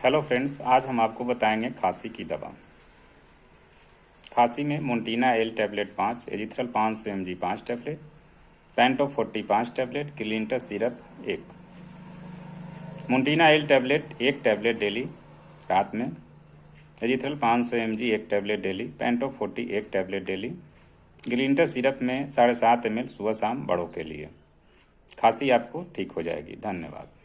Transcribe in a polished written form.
Hello friends, आज हम आपको बताएंगे खांसी की दवा। खांसी में Montina L tablet 5, Azithral 500 mg 5 tablet, Panto 40 5 tablet, क्लिंटर syrup 1। Montina L tablet 1 tablet daily रात में, Azithral 500 mg 1 tablet daily, Panto 40 1 tablet daily, क्लिंटर सिरप में 7.5 ml सुबह शाम बड़ों के लिए। खांसी आपको ठीक हो जाएगी। धन्यवाद।